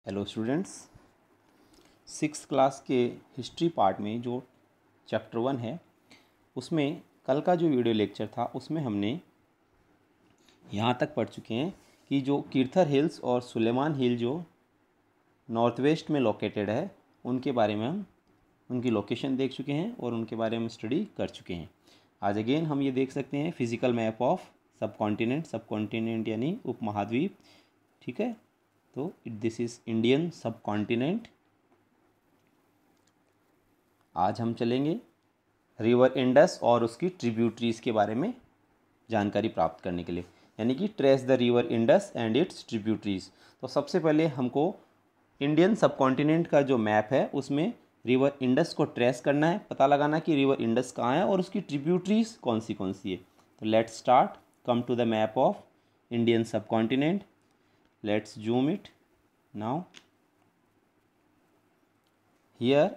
Hello students, six class के history part में जो चैप्टर 1 है उसमें कल का जो वीडियो लेक्चर था उसमें हमने यहाँ तक पढ़ चुके हैं कि जो कीर्थर हिल्स और सुलेमान हिल जो नॉर्थ वेस्ट में लोकेटेड है उनके बारे में हम उनकी लोकेशन देख चुके हैं और उनके बारे में स्टडी कर चुके हैं। आज अगेन हम ये देख सकते हैं फिजिकल मैप ऑफ सब कॉन्टिनेंट यानी उपमहाद्वीप। ठीक है, तो दिस इज़ इंडियन सब कॉन्टिनेंट। आज हम चलेंगे रिवर इंडस और उसकी ट्रिब्यूटरीज़ के बारे में जानकारी प्राप्त करने के लिए, यानी कि trace the river Indus and it's tributaries. तो सबसे पहले हमको इंडियन सब कॉन्टिनेंट का जो मैप है उसमें रिवर इंडस को ट्रेस करना है, पता लगाना कि रिवर इंडस कहाँ है और उसकी ट्रिब्यूटरीज़ कौन सी है। तो let's start, come to the map of Indian subcontinent. Let's zoom it now. Here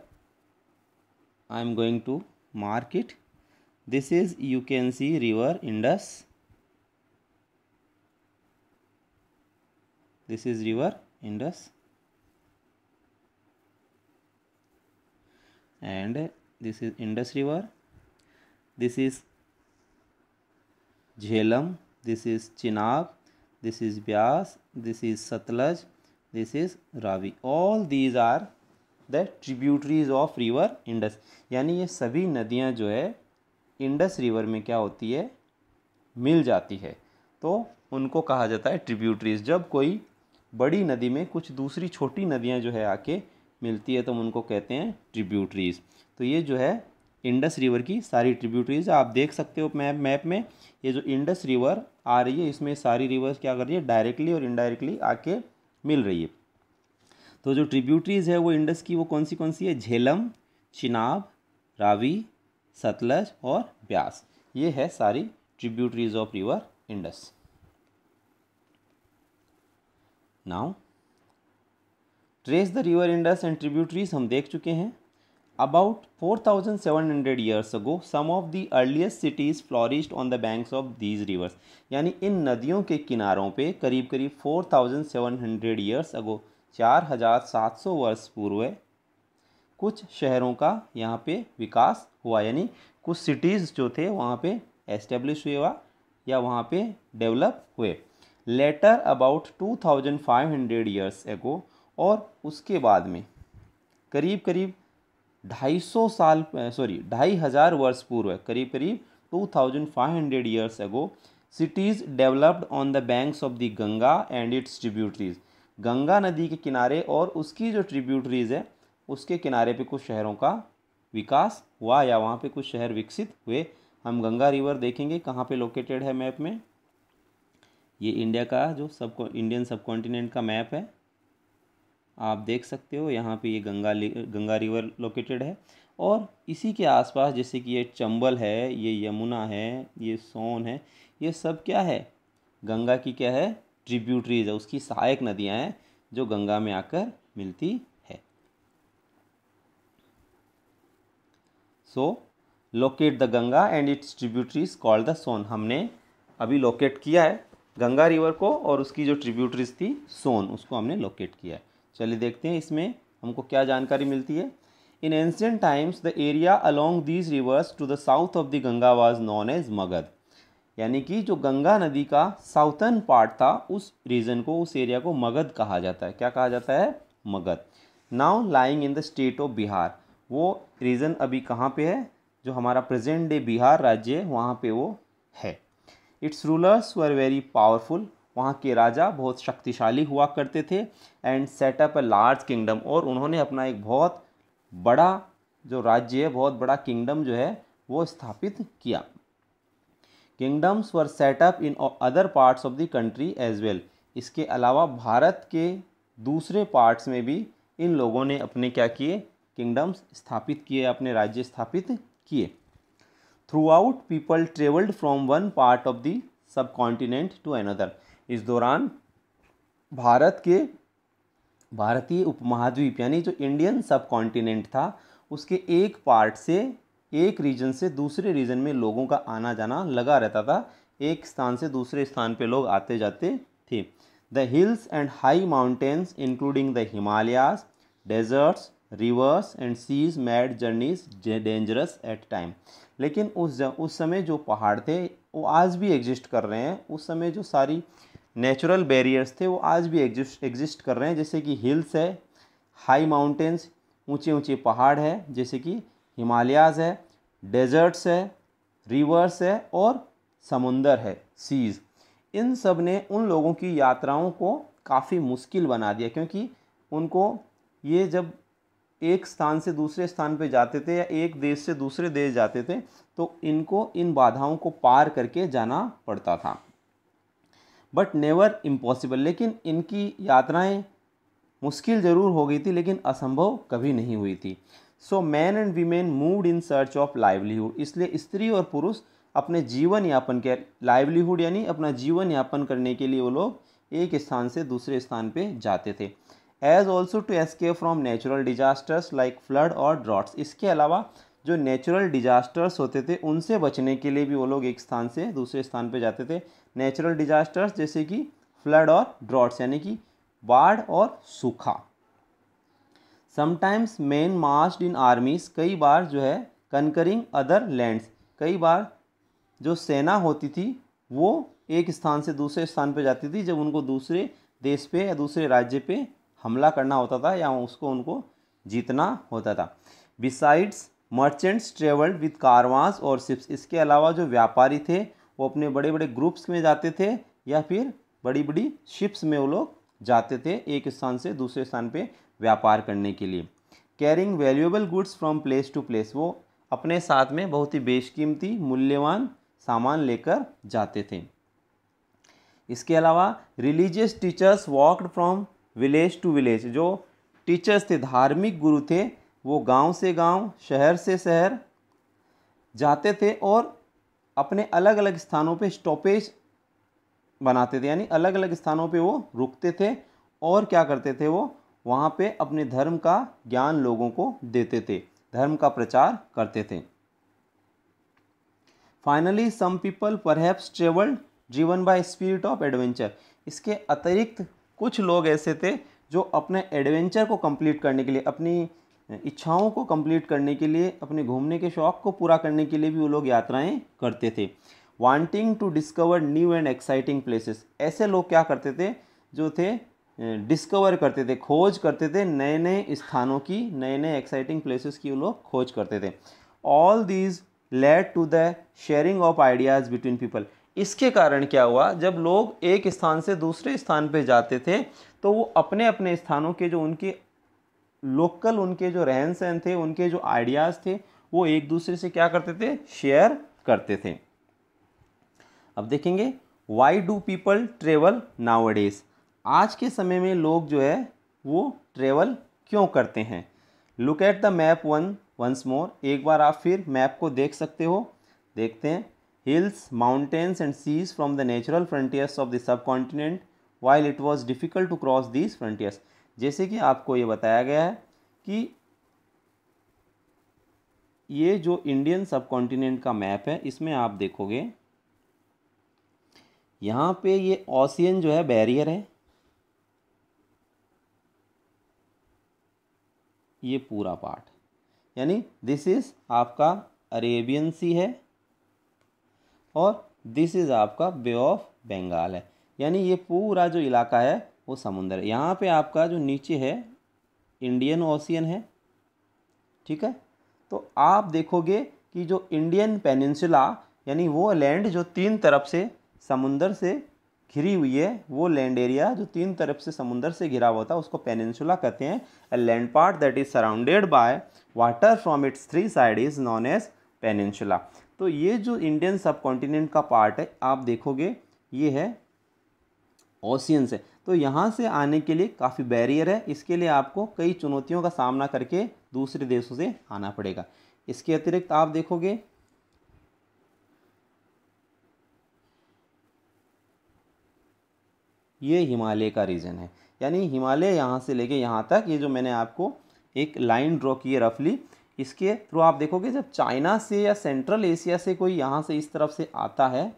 I am going to mark it. This is, you can see, river Indus. This is river Indus and this is Indus river. This is Jhelum, this is Chenab, this is Byas, this is Satluj, this is Ravi. All these are the tributaries of river Indus. यानी ये सभी नदियाँ जो है Indus river में क्या होती है, मिल जाती है, तो उनको कहा जाता है ट्रिब्यूटरीज। जब कोई बड़ी नदी में कुछ दूसरी छोटी नदियाँ जो है आके मिलती है तो हम उनको कहते हैं ट्रिब्यूटरीज। तो ये जो है इंडस रिवर की सारी ट्रिब्यूटरीज आप देख सकते हो मैप में। ये जो इंडस रिवर आ रही है इसमें सारी रिवर्स क्या कर रही है, डायरेक्टली और इनडायरेक्टली आके मिल रही है। तो जो ट्रिब्यूटरीज है वो इंडस की वो कौन सी है, झेलम, चिनाब, रावी, सतलज और ब्यास। ये है सारी tributaries of river Indus. Now trace the river Indus and tributaries हम देख चुके हैं। About 4,700 years ago, some of the earliest cities flourished on the banks of these rivers. यानी इन नदियों के किनारों पे करीब 4,700 years ago, 4,700 वर्ष पूर्व कुछ शहरों का यहाँ पे विकास हुआ, यानी कुछ सिटीज़ जो थे वहाँ पे एस्टेब्लिश हुआ या वहाँ पे डेवलप हुए। लेटर अबाउट 2,500 years ago, और उसके बाद में करीब 2,500 वर्ष पूर्व, करीब 2,500 years ago, cities developed on the banks of the Ganga and its tributaries. Ganga नदी के किनारे और उसकी जो ट्रिब्यूटरीज है उसके किनारे पे कुछ शहरों का विकास हुआ या वहाँ पे कुछ शहर विकसित हुए। हम गंगा रिवर देखेंगे कहाँ पे लोकेटेड है मैप में। ये इंडिया का जो इंडियन सब कॉन्टिनेंट का मैप है, आप देख सकते हो यहाँ पे ये गंगा रिवर लोकेटेड है। और इसी के आसपास जैसे कि ये चंबल है, ये यमुना है, ये सोन है, ये सब क्या है, गंगा की क्या है, ट्रिब्यूटरीज है, उसकी सहायक नदियाँ हैं जो गंगा में आकर मिलती है। So locate the Ganga and its tributaries called the Son. हमने अभी लोकेट किया है गंगा रिवर को और उसकी जो ट्रिब्यूटरीज थी सोन, उसको हमने लोकेट किया है। चलिए देखते हैं इसमें हमको क्या जानकारी मिलती है। In ancient times the area along these rivers to the south of the Ganga was known as Magadha. यानी कि जो गंगा नदी का साउथर्न पार्ट था उस रीजन को, उस एरिया को मगध कहा जाता है। क्या कहा जाता है, Magadh. Now lying in the state of Bihar. वो रीजन अभी कहाँ पे है, जो हमारा प्रेजेंट डे बिहार राज्य है वहाँ पे वो है। It's rulers were very powerful. वहाँ के राजा बहुत शक्तिशाली हुआ करते थे। And setup a large kingdom, और उन्होंने अपना एक बहुत बड़ा जो राज्य है, बहुत बड़ा किंगडम जो है वो स्थापित किया। Kingdoms were set up in other parts of the country as well. इसके अलावा भारत के दूसरे पार्ट्स में भी इन लोगों ने अपने क्या किए, किंगडम्स स्थापित किए, अपने राज्य स्थापित किए। Throughout people travelled from one part of the subcontinent to another. इस दौरान भारतीय उपमहाद्वीप यानी जो इंडियन सब कॉन्टिनेंट था उसके एक पार्ट से, एक रीजन से दूसरे रीजन में लोगों का आना जाना लगा रहता था। एक स्थान से दूसरे स्थान पे लोग आते जाते थे। The hills and high mountains including the Himalayas, deserts, rivers and seas made journeys dangerous at time. लेकिन उस समय जो पहाड़ थे वो आज भी एग्जिस्ट कर रहे हैं। उस समय जो सारी नेचुरल बैरियर्स थे वो आज भी एग्जिस्ट कर रहे हैं, जैसे कि हिल्स है, हाई माउंटेन्स, ऊंचे ऊंचे पहाड़ है, जैसे कि हिमालयाज़ है, डेजर्ट्स है, रिवर्स है और समुंदर है, सीज़। इन सब ने उन लोगों की यात्राओं को काफ़ी मुश्किल बना दिया, क्योंकि उनको ये जब एक स्थान से दूसरे स्थान पे जाते थे या एक देश से दूसरे देश जाते थे तो इनको इन बाधाओं को पार करके जाना पड़ता था। बट नेवर इम्पॉसिबल, लेकिन इनकी यात्राएं मुश्किल ज़रूर हो गई थी लेकिन असंभव कभी नहीं हुई थी। So man and women moved in search of livelihood, इसलिए स्त्री और पुरुष अपने जीवन यापन के, लाइवलीहुड यानी अपना जीवन यापन करने के लिए वो लोग एक स्थान से दूसरे स्थान पे जाते थे। As also to escape from natural disasters like flood और ड्रॉट्स, इसके अलावा जो नेचुरल डिजास्टर्स होते थे उनसे बचने के लिए भी वो लोग एक स्थान से दूसरे स्थान पे जाते थे। नेचुरल डिजास्टर्स जैसे कि फ्लड और ड्रॉट्स यानी कि बाढ़ और सूखा। समटाइम्स मेन मार्च्ड इन आर्मीज, कई बार जो है कनकरिंग अदर लैंड्स, कई बार जो सेना होती थी वो एक स्थान से दूसरे स्थान पे जाती थी जब उनको दूसरे देश पे या दूसरे राज्य पे हमला करना होता था या उसको उनको जीतना होता था। बिसाइड्स मर्चेंट्स ट्रेवल्ड विद कारवांस और शिप्स, इसके अलावा जो व्यापारी थे वो अपने बड़े बड़े ग्रुप्स में जाते थे या फिर बड़ी बड़ी शिप्स में वो लोग जाते थे एक स्थान से दूसरे स्थान पे व्यापार करने के लिए। Carrying valuable goods from place to place, वो अपने साथ में बहुत ही बेशकीमती मूल्यवान सामान लेकर जाते थे। इसके अलावा religious teachers walked from village to village, जो टीचर्स थे, धार्मिक गुरु थे, वो गांव से गांव, शहर से शहर जाते थे और अपने अलग अलग स्थानों पे स्टॉपेज बनाते थे, यानी अलग अलग स्थानों पे वो रुकते थे और क्या करते थे, वो वहाँ पे अपने धर्म का ज्ञान लोगों को देते थे, धर्म का प्रचार करते थे। Finally some people perhaps travelled driven by spirit of adventure, इसके अतिरिक्त कुछ लोग ऐसे थे जो अपने एडवेंचर को कंप्लीट करने के लिए, अपनी इच्छाओं को कंप्लीट करने के लिए, अपने घूमने के शौक़ को पूरा करने के लिए भी वो लोग यात्राएं करते थे। Wanting to discover new and exciting places, ऐसे लोग क्या करते थे, जो थे डिस्कवर करते थे, खोज करते थे नए नए स्थानों की, नए नए एक्साइटिंग प्लेसेस की वो लोग खोज करते थे। All these led to the sharing of ideas between people, इसके कारण क्या हुआ, जब लोग एक स्थान से दूसरे स्थान पे जाते थे तो वो अपने अपने स्थानों के जो उनके लोकल, उनके जो रहन सहन थे, उनके जो आइडियाज़ थे वो एक दूसरे से क्या करते थे, शेयर करते थे। अब देखेंगे why do people travel nowadays, आज के समय में लोग जो है वो ट्रेवल क्यों करते हैं। Look at the map once more, एक बार आप फिर मैप को देख सकते हो, देखते हैं। Hills, mountains and seas from the natural frontiers of the subcontinent while it was difficult to cross these frontiers, जैसे कि आपको ये बताया गया है कि ये जो इंडियन सब कॉन्टिनेंट का मैप है इसमें आप देखोगे यहाँ पे ये ओशियन जो है बैरियर है, ये पूरा पार्ट, यानी दिस इज़ आपका अरेबियन सी है और दिस इज़ आपका बे ऑफ बंगाल है, यानी ये पूरा जो इलाका है वो समुंदर है। यहाँ पे आपका जो नीचे है इंडियन ओशियन है, ठीक है। तो आप देखोगे कि जो इंडियन पेनिनसुला यानी वो लैंड जो तीन तरफ से समुंदर से घिरी हुई है, वो लैंड एरिया जो तीन तरफ से समुंदर से घिरा हुआ था उसको पेनिनसुला कहते हैं। A land part that is surrounded by water from its three side is known as peninsula. तो ये जो इंडियन सब कॉन्टिनेंट का पार्ट है आप देखोगे ये है ओशियन से, तो यहाँ से आने के लिए काफ़ी बैरियर है, इसके लिए आपको कई चुनौतियों का सामना करके दूसरे देशों से आना पड़ेगा। इसके अतिरिक्त आप देखोगे ये हिमालय का रीजन है, यानी हिमालय यहाँ से लेके यहाँ तक, ये जो मैंने आपको एक लाइन ड्रॉ की है रफली, इसके थ्रू आप देखोगे जब चाइना से या सेंट्रल एशिया से कोई यहाँ से इस तरफ से आता है,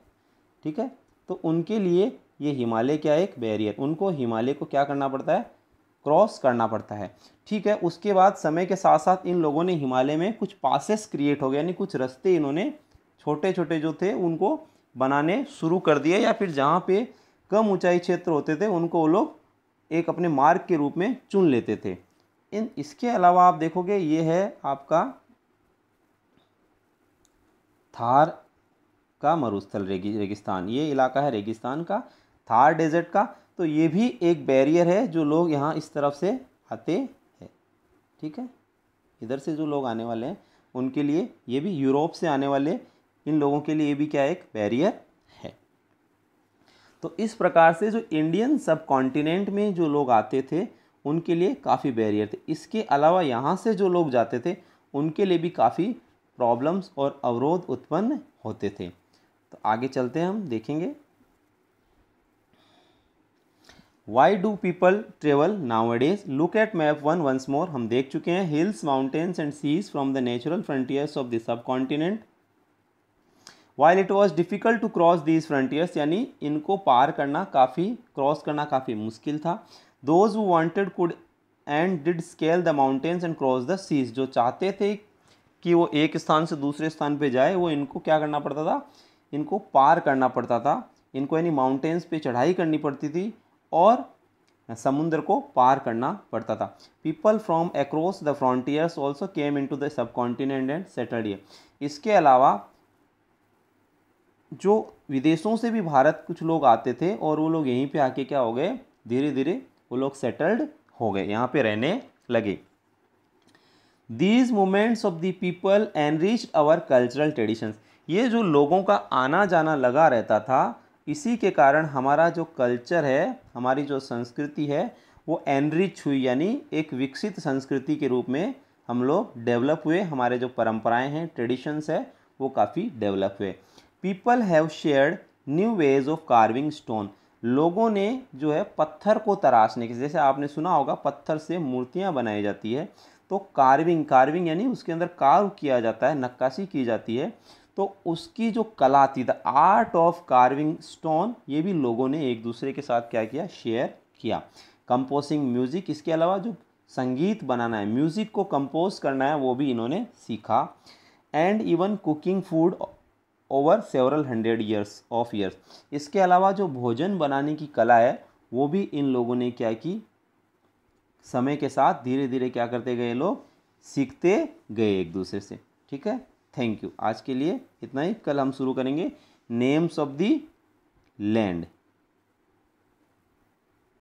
ठीक है, तो उनके लिए ये हिमालय क्या है, एक बैरियर, उनको हिमालय को क्या करना पड़ता है, क्रॉस करना पड़ता है। ठीक है, उसके बाद समय के साथ साथ इन लोगों ने हिमालय में कुछ पासेस क्रिएट हो गए, यानी कुछ रास्ते इन्होंने छोटे छोटे जो थे उनको बनाने शुरू कर दिए, या फिर जहाँ पे कम ऊंचाई क्षेत्र होते थे उनको वो लोग एक अपने मार्ग के रूप में चुन लेते थे। इसके अलावा आप देखोगे ये है आपका थार का मरुस्थल रेगिस्तान, ये इलाका है रेगिस्तान का, थार डेजर्ट का। तो ये भी एक बैरियर है जो लोग यहाँ इस तरफ से आते हैं। ठीक है, इधर से जो लोग आने वाले हैं उनके लिए, ये भी यूरोप से आने वाले इन लोगों के लिए ये भी क्या है, एक बैरियर है। तो इस प्रकार से जो इंडियन सब कॉन्टिनेंट में जो लोग आते थे उनके लिए काफ़ी बैरियर थे। इसके अलावा यहाँ से जो लोग जाते थे उनके लिए भी काफ़ी प्रॉब्लम्स और अवरोध उत्पन्न होते थे। तो आगे चलते हैं, हम देखेंगे why do people travel nowadays. Look at map 1 once more. हम देख चुके हैं hills, mountains and seas from the natural frontiers of the subcontinent. While it was difficult to cross these frontiers, यानी इनको पार करना क्रॉस करना काफ़ी मुश्किल था। Those who wanted could and did scale the mountains and cross the seas, जो चाहते थे कि वो एक स्थान से दूसरे स्थान पे जाए, वो इनको क्या करना पड़ता था, इनको पार करना पड़ता था, इनको यानी माउंटेन्स पे चढ़ाई करनी पड़ती थी और समुद्र को पार करना पड़ता था। People from across the frontiers also came into the subcontinent and settled here. इसके अलावा जो विदेशों से भी भारत कुछ लोग आते थे और वो लोग यहीं पे आके क्या हो गए, धीरे धीरे वो लोग सेटल्ड हो गए, यहाँ पे रहने लगे। These movements of the people enriched our cultural traditions. ये जो लोगों का आना जाना लगा रहता था, इसी के कारण हमारा जो कल्चर है, हमारी जो संस्कृति है वो एनरिच हुई, यानी एक विकसित संस्कृति के रूप में हम लोग डेवलप हुए। हमारे जो परंपराएं हैं, ट्रेडिशंस है, वो काफ़ी डेवलप हुए। People have shared new ways of carving stone. लोगों ने जो है पत्थर को तराशने की, जैसे आपने सुना होगा पत्थर से मूर्तियाँ बनाई जाती है, तो कार्विंग यानी उसके अंदर कार्व किया जाता है, नक्काशी की जाती है, तो उसकी जो कला थी, the art of carving stone, ये भी लोगों ने एक दूसरे के साथ क्या किया, शेयर किया। कंपोजिंग म्यूजिक, इसके अलावा जो संगीत बनाना है, म्यूजिक को कंपोज करना है, वो भी इन्होंने सीखा। And even cooking food over several 100 years. इसके अलावा जो भोजन बनाने की कला है वो भी इन लोगों ने क्या की, समय के साथ धीरे धीरे क्या करते गए, लोग सीखते गए एक दूसरे से। ठीक है, थैंक यू। आज के लिए इतना ही, कल हम शुरू करेंगे नेम्स ऑफ द लैंड।